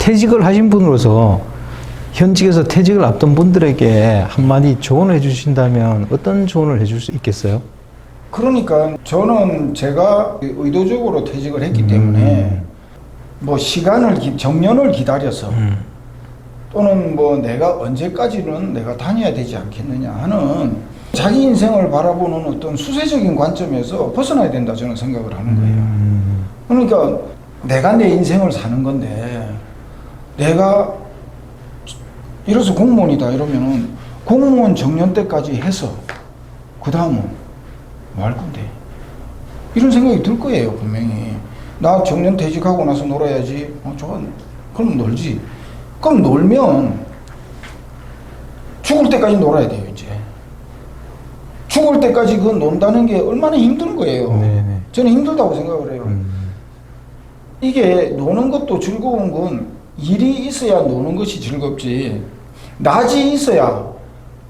퇴직을 하신 분으로서 현직에서 퇴직을 앞둔 분들에게 한마디 조언을 해주신다면 어떤 조언을 해줄 수 있겠어요? 그러니까 저는 제가 의도적으로 퇴직을 했기 때문에 뭐 정년을 기다려서 또는 뭐 내가 언제까지는 내가 다녀야 되지 않겠느냐 하는 자기 인생을 바라보는 어떤 수세적인 관점에서 벗어나야 된다 저는 생각을 하는 거예요. 그러니까 내가 내 인생을 사는 건데 내가 이래서 공무원이다 이러면은 공무원 정년 때까지 해서 그 다음은 뭐 할 건데 이런 생각이 들 거예요. 분명히 나 정년 퇴직하고 나서 놀아야지. 그럼 놀지. 그럼 놀면 죽을 때까지 놀아야 돼요. 이제 죽을 때까지 그 논다는 게 얼마나 힘든 거예요. 네네. 저는 힘들다고 생각을 해요. 이게 노는 것도 즐거운 건 일이 있어야 노는 것이 즐겁지, 낮이 있어야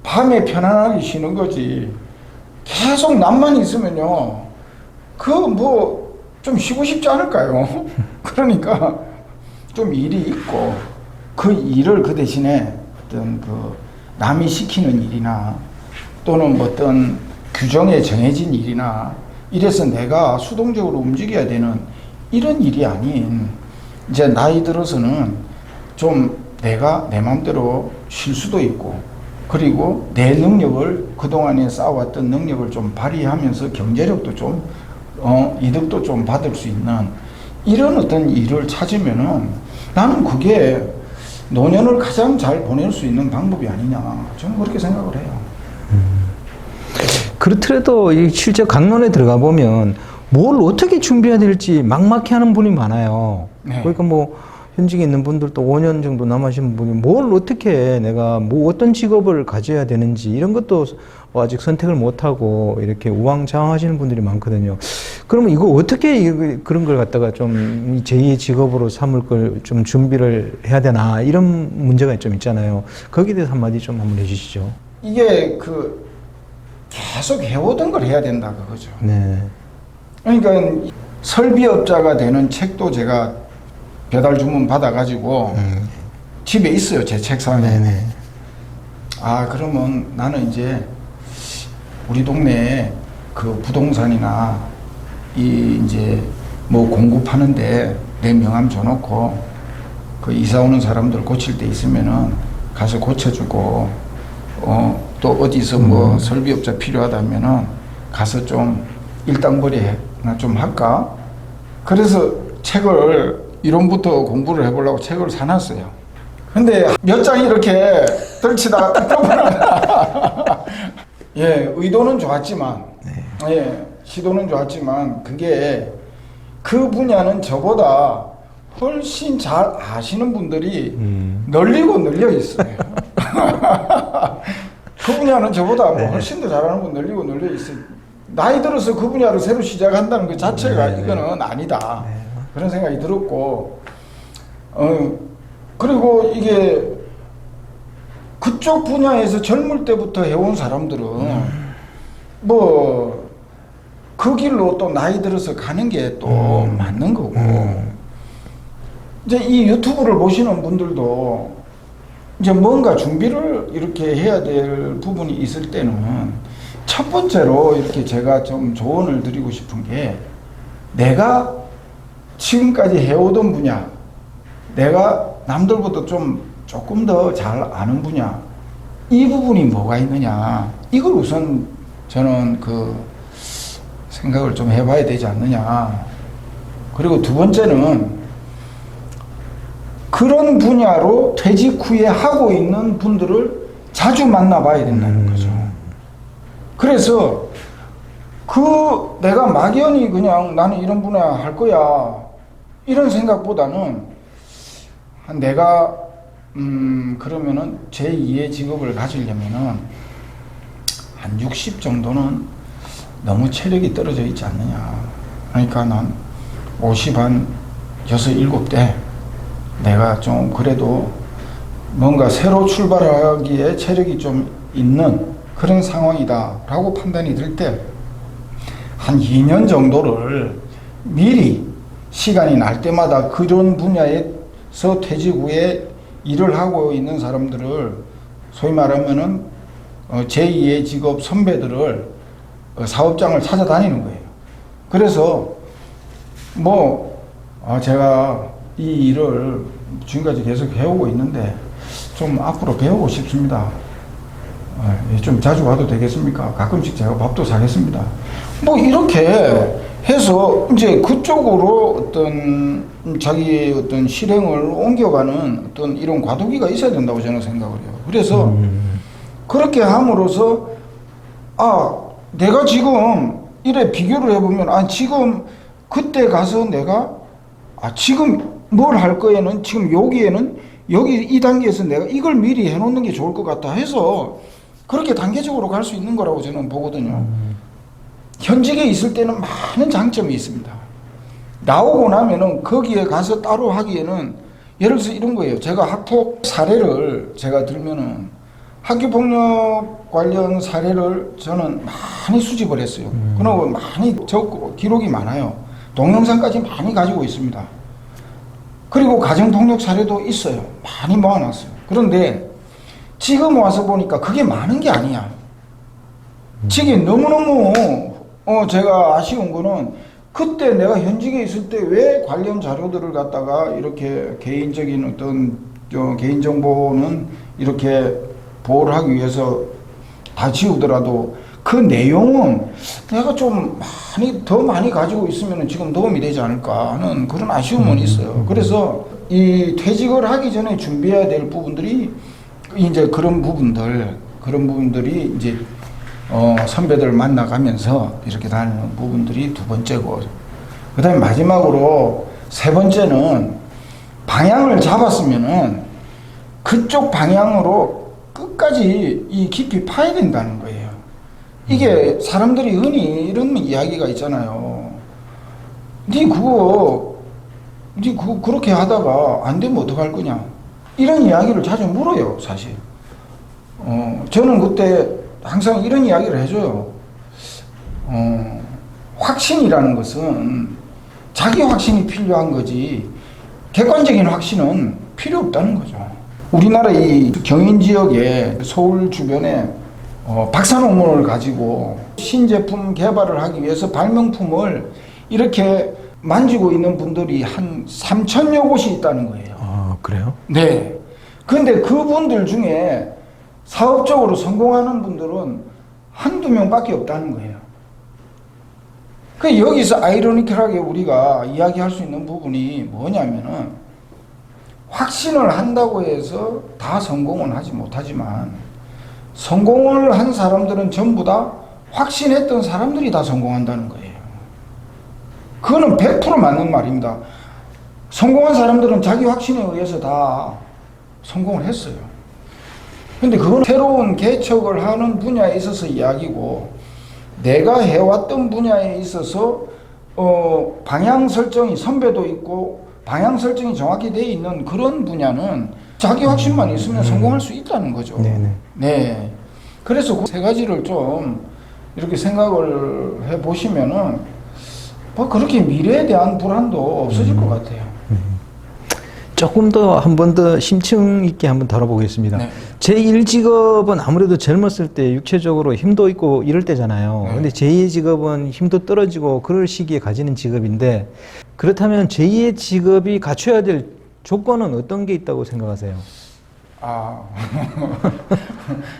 밤에 편안하게 쉬는 거지. 계속 낮만 있으면요 그 뭐 좀 쉬고 싶지 않을까요? 그러니까 좀 일이 있고 그 일을 그 대신에 어떤 그 남이 시키는 일이나 또는 어떤 규정에 정해진 일이나 이래서 내가 수동적으로 움직여야 되는 이런 일이 아닌, 이제 나이 들어서는 좀 내가 내 마음대로 쉴 수도 있고 그리고 내 능력을 그동안에 쌓아왔던 능력을 좀 발휘하면서 경제력도 좀 이득도 좀 받을 수 있는 이런 어떤 일을 찾으면은 나는 그게 노년을 가장 잘 보낼 수 있는 방법이 아니냐 저는 그렇게 생각을 해요. 그렇더라도 이 실제 강론에 들어가 보면 뭘 어떻게 준비해야 될지 막막해하는 분이 많아요. 네. 그러니까 뭐 현직에 있는 분들도 5년 정도 남으신 분이 뭘 어떻게 내가 뭐 어떤 직업을 가져야 되는지 이런 것도 아직 선택을 못하고 이렇게 우왕좌왕하시는 분들이 많거든요. 그러면 이거 어떻게 그런 걸 갖다가 좀 제2의 직업으로 삼을 걸 좀 준비를 해야 되나 이런 문제가 좀 있잖아요. 거기에 대해서 한마디 좀 한번 해주시죠. 이게 그 계속 해오던 걸 해야 된다 그거죠. 네. 그러니까 설비업자가 되는 책도 제가 배달 주문 받아가지고 집에 있어요. 제 책상에. 네네. 아 그러면 나는 이제 우리 동네에 그 부동산이나 이제 뭐 공급하는데 내 명함 줘놓고 그 이사 오는 사람들 고칠 때 있으면은 가서 고쳐주고 또 어디서 뭐 설비업자 필요하다면은 가서 좀 일당벌이나 좀 할까? 그래서 책을 이론부터 공부를 해보려고 책을 사놨어요. 근데 몇 장 이렇게 덜치다가 딱 펴보나. 예, 의도는 좋았지만, 예, 시도는 좋았지만, 그게 그 분야는 저보다 훨씬 잘 아시는 분들이 널리고 널려 있어요. 그 분야는 저보다 뭐 훨씬 더 잘하는 분 널리고 널려 있어요. 나이 들어서 그 분야를 새로 시작한다는 그 자체가 이거는 아니다. 그런 생각이 들었고, 그리고 이게 그쪽 분야에서 젊을 때부터 해온 사람들은 뭐 그 길로 또 나이 들어서 가는 게 또 맞는 거고, 이제 이 유튜브를 보시는 분들도 이제 뭔가 준비를 이렇게 해야 될 부분이 있을 때는 첫 번째로 이렇게 제가 좀 조언을 드리고 싶은 게, 내가 지금까지 해오던 분야, 내가 남들보다 조금 더 잘 아는 분야, 이 부분이 뭐가 있느냐, 이걸 우선 저는 생각을 좀 해봐야 되지 않느냐. 그리고 두 번째는 그런 분야로 퇴직 후에 하고 있는 분들을 자주 만나봐야 된다는 거죠. 그래서 내가 막연히 그냥 나는 이런 분야 할 거야 이런 생각보다는 내가 그러면은 제2의 직업을 가지려면은 한 60 정도는 너무 체력이 떨어져 있지 않느냐. 그러니까 난 50 한 6, 7대 내가 좀 그래도 뭔가 새로 출발하기에 체력이 좀 있는 그런 상황이다 라고 판단이 들 때 한 2년 정도를 미리 시간이 날 때마다 그런 분야에 퇴직 후에 일을 하고 있는 사람들을 소위 말하면은 제2의 직업 선배들을 사업장을 찾아다니는 거예요. 그래서 제가 이 일을 지금까지 계속 해오고 있는데 좀 앞으로 배우고 싶습니다. 좀 자주 와도 되겠습니까? 가끔씩 제가 밥도 사겠습니다. 이렇게 해서 이제 그쪽으로 어떤 자기의 어떤 실행을 옮겨가는 어떤 이런 과도기가 있어야 된다고 저는 생각을 해요. 그래서 그렇게 함으로써 내가 지금 이래 비교를 해보면 지금 그때 가서 내가 지금 뭘 할 거에는 지금 여기에는 여기 이 단계에서 내가 이걸 미리 해놓는 게 좋을 것 같다 해서 그렇게 단계적으로 갈 수 있는 거라고 저는 보거든요. 현직에 있을 때는 많은 장점이 있습니다. 나오고 나면은 거기에 가서 따로 하기에는 예를 들어서 이런 거예요. 제가 학폭 사례를 제가 들면은 학교폭력 관련 사례를 저는 많이 수집을 했어요. 그리고 많이 적고 기록이 많아요. 동영상까지 많이 가지고 있습니다. 그리고 가정폭력 사례도 있어요. 많이 모아놨어요. 그런데 지금 와서 보니까 그게 많은 게 아니야. 지금 너무너무 제가 아쉬운 거는 그때 내가 현직에 있을 때 왜 관련 자료들을 갖다가 이렇게 개인적인 어떤 개인정보는 이렇게 보호를 하기 위해서 다 지우더라도 그 내용은 내가 좀 더 많이 가지고 있으면 지금 도움이 되지 않을까 하는 그런 아쉬움은 있어요. 그래서 이 퇴직을 하기 전에 준비해야 될 부분들이 이제 그런 부분들이 이제 선배들 만나가면서 이렇게 다니는 부분들이 두 번째고, 그 다음에 마지막으로 세 번째는 방향을 잡았으면은 그쪽 방향으로 끝까지 이 깊이 파야 된다는 거예요. 이게 사람들이 흔히 이런 이야기가 있잖아요. 니 그거 그렇게 하다가 안 되면 어떡할 거냐, 이런 이야기를 자주 물어요. 사실 저는 그때 항상 이런 이야기를 해줘요. 확신이라는 것은 자기 확신이 필요한 거지 객관적인 확신은 필요 없다는 거죠. 우리나라 이 경인 지역에 서울 주변에 박사 논문을 가지고 신제품 개발을 하기 위해서 발명품을 이렇게 만지고 있는 분들이 한 3,000여 곳이 있다는 거예요. 아, 그래요? 네. 그런데 그분들 중에 사업적으로 성공하는 분들은 한두 명밖에 없다는 거예요. 그 여기서 아이러니컬하게 우리가 이야기할 수 있는 부분이 뭐냐면은, 확신을 한다고 해서 다 성공은 하지 못하지만 성공을 한 사람들은 전부 다 확신했던 사람들이 다 성공한다는 거예요. 그거는 100% 맞는 말입니다. 성공한 사람들은 자기 확신에 의해서 다 성공을 했어요. 근데 그건 새로운 개척을 하는 분야에 있어서 이야기고, 내가 해왔던 분야에 있어서 방향 설정이, 선배도 있고 방향 설정이 정확히 되어 있는 그런 분야는 자기 확신만 있으면 성공할 수 있다는 거죠. 네네. 네. 그래서 그 세 가지를 좀 이렇게 생각을 해 보시면은 그렇게 미래에 대한 불안도 없어질 것 같아요. 조금 더 한 번 더 심층 있게 한번 다뤄보겠습니다. 네. 제1 직업은 아무래도 젊었을 때 육체적으로 힘도 있고 이럴 때잖아요. 네. 근데 제2의 직업은 힘도 떨어지고 그럴 시기에 가지는 직업인데, 그렇다면 제2의 직업이 갖춰야 될 조건은 어떤 게 있다고 생각하세요?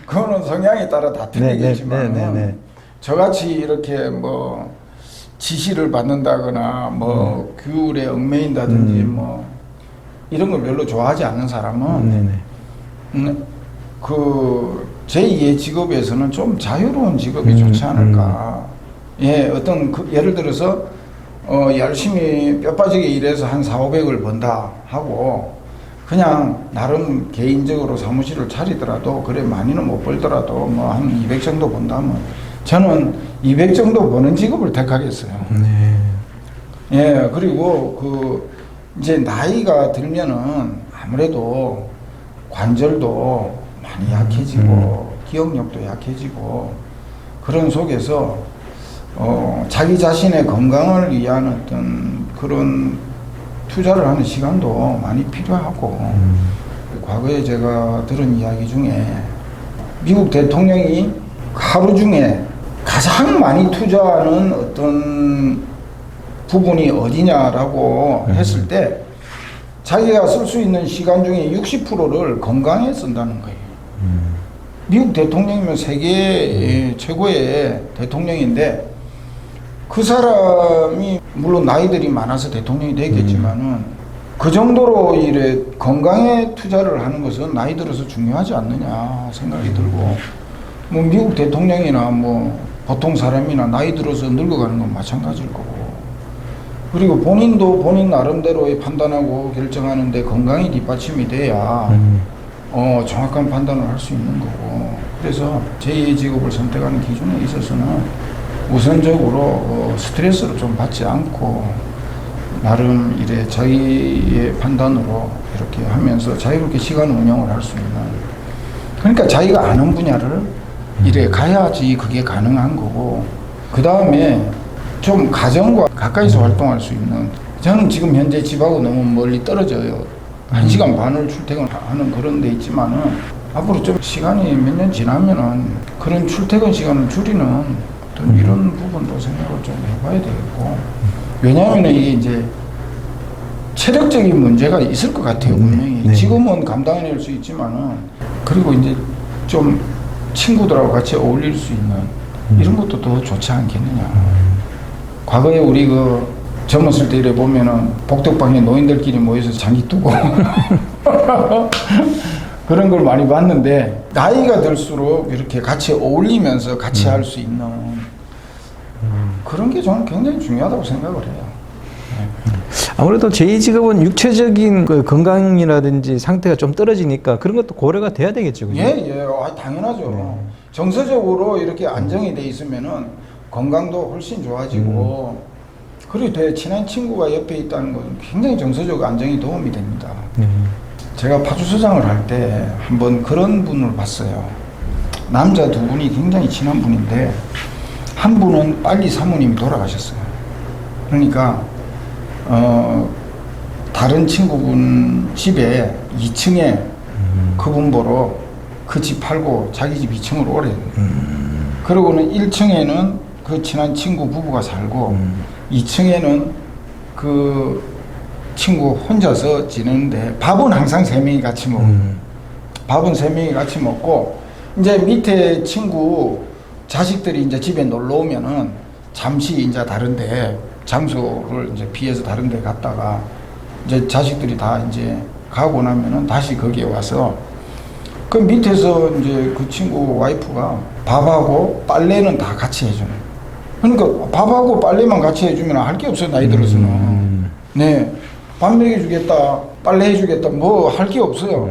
그거는 성향에 따라 다 틀리겠지만 저같이 이렇게 지시를 받는다거나 규율에 얽매인다든지 이런 걸 별로 좋아하지 않는 사람은 그 제2의 직업에서는 좀 자유로운 직업이 좋지 않을까. 예, 어떤 예를 들어서 열심히 뼈 빠지게 일해서 한 400~500을 번다 하고 그냥 나름 개인적으로 사무실을 차리더라도, 그래 많이는 못 벌더라도 한 200 정도 번다면 저는 200 정도 버는 직업을 택하겠어요. 예, 그리고 이제 나이가 들면은 아무래도 관절도 많이 약해지고 기억력도 약해지고 그런 속에서 자기 자신의 건강을 위한 어떤 그런 투자를 하는 시간도 많이 필요하고 과거에 제가 들은 이야기 중에 미국 대통령이 하루 중에 가장 많이 투자하는 어떤 부분이 어디냐라고 했을 때 자기가 쓸 수 있는 시간 중에 60%를 건강에 쓴다는 거예요. 미국 대통령이면 세계 최고의 대통령인데 그 사람이 물론 나이들이 많아서 대통령이 되겠지만은 그 정도로 이래 건강에 투자를 하는 것은 나이 들어서 중요하지 않느냐 생각이 들고 뭐 미국 대통령이나 뭐 보통 사람이나 나이 들어서 늙어가는 건 마찬가지일 거고 그리고 본인도 본인 나름대로 판단하고 결정하는데 건강이 뒷받침이 돼야 정확한 판단을 할 수 있는 거고 그래서 제2의 직업을 선택하는 기준에 있어서는 우선적으로 스트레스를 좀 받지 않고 나름 이래 자기의 판단으로 이렇게 하면서 자유롭게 시간 운영을 할 수 있는 그러니까 자기가 아는 분야를 이래 가야지 그게 가능한 거고 그 다음에 좀 가정과 가까이서 활동할 수 있는 저는 지금 현재 집하고 너무 멀리 떨어져요. 1시간 반을 출퇴근하는 그런 데 있지만은 앞으로 좀 시간이 몇 년 지나면은 그런 출퇴근 시간을 줄이는 어떤 이런 부분도 생각을 좀 해봐야 되겠고 왜냐하면 이게 이제 체력적인 문제가 있을 것 같아요 분명히 네. 지금은 감당해낼 수 있지만은 그리고 이제 좀 친구들하고 같이 어울릴 수 있는 이런 것도 더 좋지 않겠느냐 과거에 우리 그 젊었을 때 이래 보면은 복덕방에 노인들끼리 모여서 장기 뜨고 그런 걸 많이 봤는데 나이가 들수록 이렇게 같이 어울리면서 같이 할 수 있는 그런 게 저는 굉장히 중요하다고 생각을 해요. 아무래도 제2 직업은 육체적인 그 건강이라든지 상태가 좀 떨어지니까 그런 것도 고려가 돼야 되겠죠. 그죠? 예, 당연하죠. 정서적으로 이렇게 안정이 돼 있으면은 건강도 훨씬 좋아지고 그리고 되게 친한 친구가 옆에 있다는 건 굉장히 정서적 안정이 도움이 됩니다. 제가 파주소장을 할 때 한번 그런 분을 봤어요. 남자 두 분이 굉장히 친한 분인데 한 분은 빨리 사모님이 돌아가셨어요. 그러니까 다른 친구분 집에 2층에 그분 보러 그 집 팔고 자기 집 2층으로 오래요. 그러고는 1층에는 그 친한 친구 부부가 살고 2층에는 그 친구 혼자서 지내는데 밥은 항상 3명이 같이 먹고 밥은 3명이 같이 먹고 이제 밑에 친구 자식들이 이제 집에 놀러 오면은 잠시 이제 다른데 장소를 이제 피해서 다른데 갔다가 이제 자식들이 다 이제 가고 나면은 다시 거기에 와서 그 밑에서 이제 그 친구 와이프가 밥하고 빨래는 다 같이 해주는. 그러니까 밥하고 빨래만 같이 해주면 할 게 없어요 나이 들어서는. 네, 밥 먹여주겠다, 빨래 해주겠다, 뭐 할 게 없어요.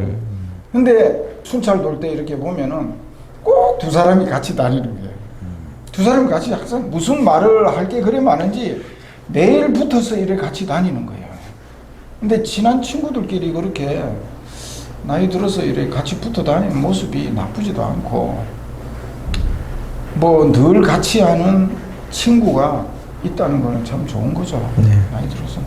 근데 순찰 돌 때 이렇게 보면은 꼭 두 사람이 같이 다니는 거예요. 두 사람이 같이 항상 무슨 말을 할 게 그래 많은지 매일 붙어서 이렇게 같이 다니는 거예요. 근데 친한 친구들끼리 그렇게 나이 들어서 이렇게 같이 붙어 다니는 모습이 나쁘지도 않고 뭐 늘 같이 하는 친구가 있다는 거는 참 좋은 거죠. 네. 나이 들어서.